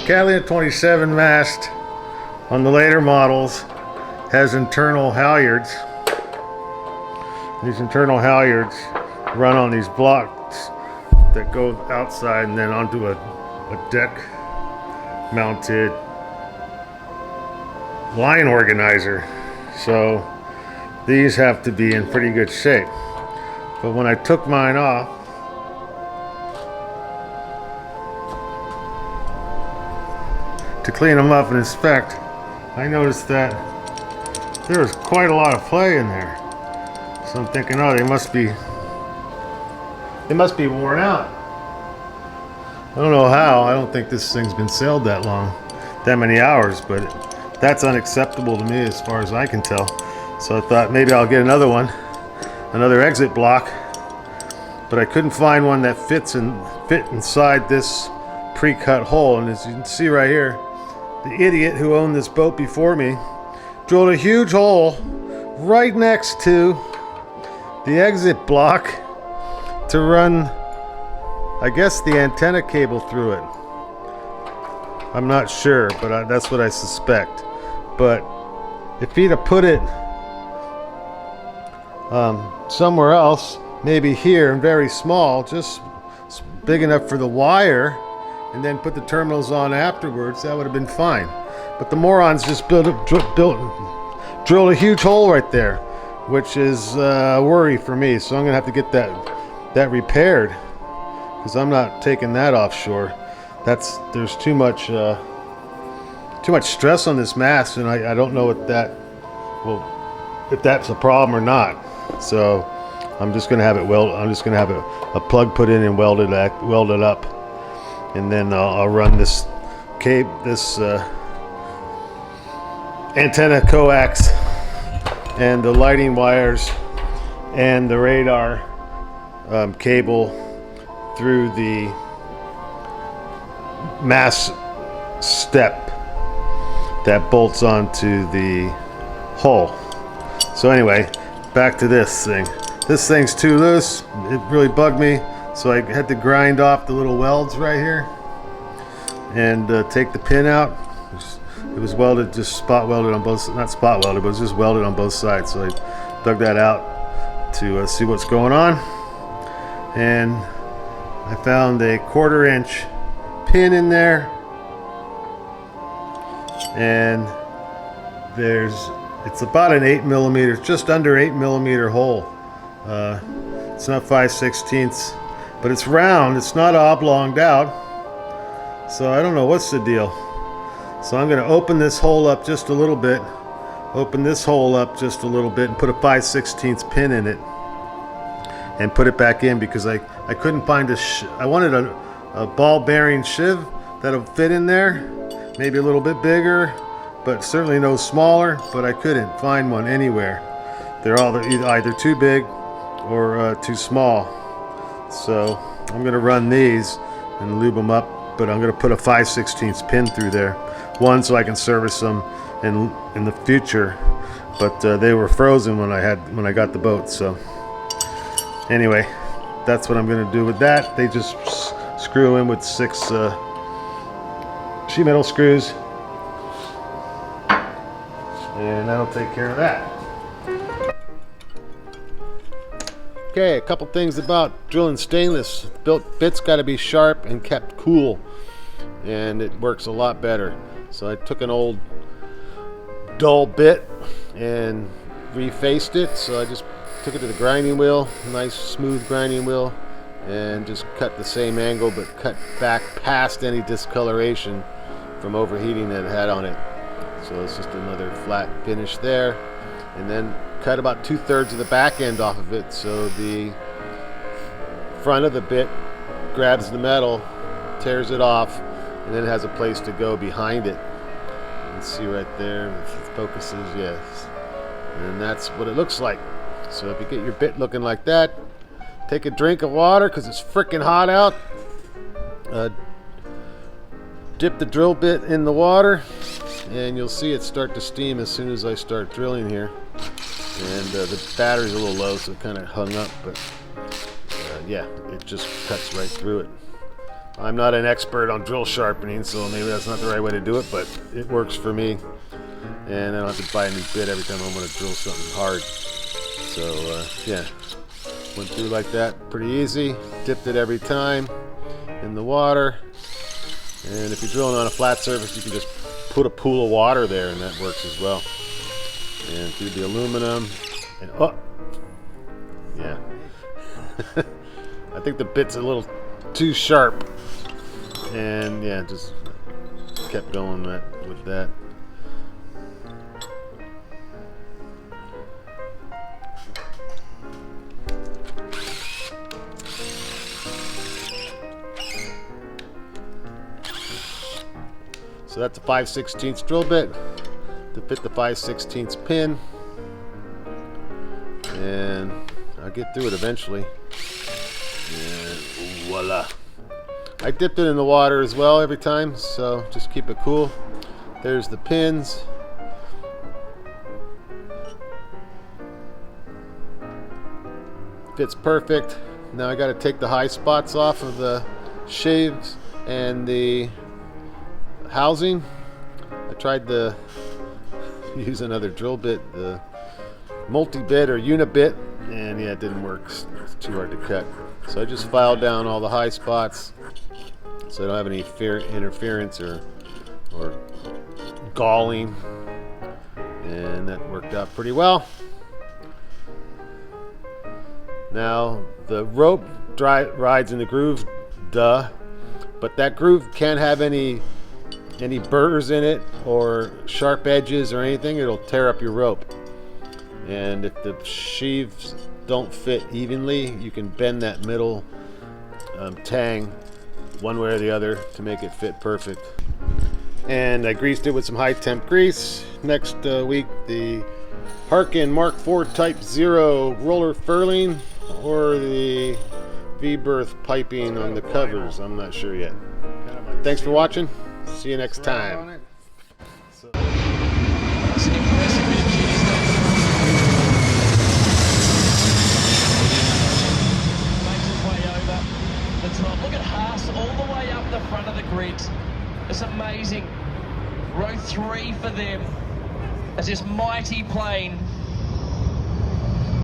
Catalina 27 mast on the later models has internal halyards. These internal halyards run on these blocks that go outside and then onto a deck mounted line organizer. So these have to be in pretty good shape. But when I took mine off, to clean them up and inspect, I noticed that there was quite a lot of play in there. So I'm thinking, oh, they must be worn out. I don't know how. I don't think this thing's been sailed that long, that many hours, but that's unacceptable to me as far as I can tell. So I thought maybe I'll get another one, another exit block, but I couldn't find one that fit inside this pre-cut hole. And as you can see right here, the idiot who owned this boat before me drilled a huge hole right next to the exit block to run, I guess, the antenna cable through it. I'm not sure, but that's what I suspect. But if he'd have put it somewhere else, maybe here and very small, just big enough for the wire, and then put the terminals on afterwards, that would have been fine. But the morons just drilled a huge hole right there, which is a worry for me. So I'm gonna have to get that repaired, because I'm not taking that offshore. There's too much stress on this mast, and I don't know if that's a problem or not. So I'm just gonna have it welded. I'm just gonna have a plug put in and welded up, and then I'll run this antenna coax and the lighting wires and the radar cable through the mast step that bolts onto the hull. So anyway, back to this thing. This thing's too loose. It really bugged me, so I had to grind off the little welds right here and take the pin out. It was welded, just spot welded on both, not spot welded, but it was just welded on both sides. So I dug that out to see what's going on, and I found a 1/4 inch pin in there, and it's about an 8mm, just under 8mm hole. It's not 5/16, but it's round. It's not oblonged out. So I don't know what's the deal. So I'm going to open this hole up just a little bit. Open this hole up just a little bit and put a 5/16 pin in it and put it back in, because I couldn't find I wanted a ball bearing sheave that'll fit in there, maybe a little bit bigger, but certainly no smaller, but I couldn't find one anywhere. They're all either too big or too small. So I'm going to run these and lube them up, but I'm going to put a 5/16 pin through there. One, so I can service them in the future, but they were frozen when I got the boat. So anyway, that's what I'm going to do with that. They just screw in with 6 sheet metal screws, and that'll take care of that. Okay, a couple things about drilling stainless. Bit's got to be sharp and kept cool, and it works a lot better. So I took an old dull bit and refaced it. So I just took it to the grinding wheel, nice smooth grinding wheel, and just cut the same angle, but cut back past any discoloration from overheating that it had on it. So it's just another flat finish there, and then cut about 2/3 of the back end off of it, so the front of the bit grabs the metal, tears it off, and then it has a place to go behind it. You can see right there, if it focuses, yes. And that's what it looks like. So if you get your bit looking like that, take a drink of water, because it's freaking hot out. Dip the drill bit in the water, and you'll see it start to steam as soon as I start drilling here. And the battery's a little low, so it kind of hung up, but yeah, it just cuts right through it. I'm not an expert on drill sharpening, so maybe that's not the right way to do it, but it works for me. And I don't have to buy a new bit every time I want to drill something hard. So yeah, went through like that, pretty easy. Dipped it every time in the water. And if you're drilling on a flat surface, you can just put a pool of water there, and that works as well. And through the aluminum, and oh, yeah. I think the bit's a little too sharp, and yeah, just kept going with that. So that's a 5/16 drill bit to fit the 5/16 pin, and I'll get through it eventually. And voila! I dipped it in the water as well every time, so just keep it cool. There's the pins. Fits perfect. Now I got to take the high spots off of the sheaves and the housing. I tried to use another drill bit, the multi-bit or unibit, and yeah, it didn't work. It's too hard to cut. So I just filed down all the high spots so I don't have any interference or galling, and that worked out pretty well. Now the rope rides in the groove, duh, but that groove can't have any burrs in it or sharp edges or anything. It'll tear up your rope. And if the sheaves don't fit evenly, you can bend that middle tang one way or the other to make it fit perfect. And I greased it with some high temp grease. Next week, the Harkin Mark IV Type 0 roller furling or the V-berth piping on the covers. I'm not sure yet. Thanks for watching. See you next time. Look at Haas all the way up the front of the grid. It's amazing. Row 3 for them. It's this mighty plane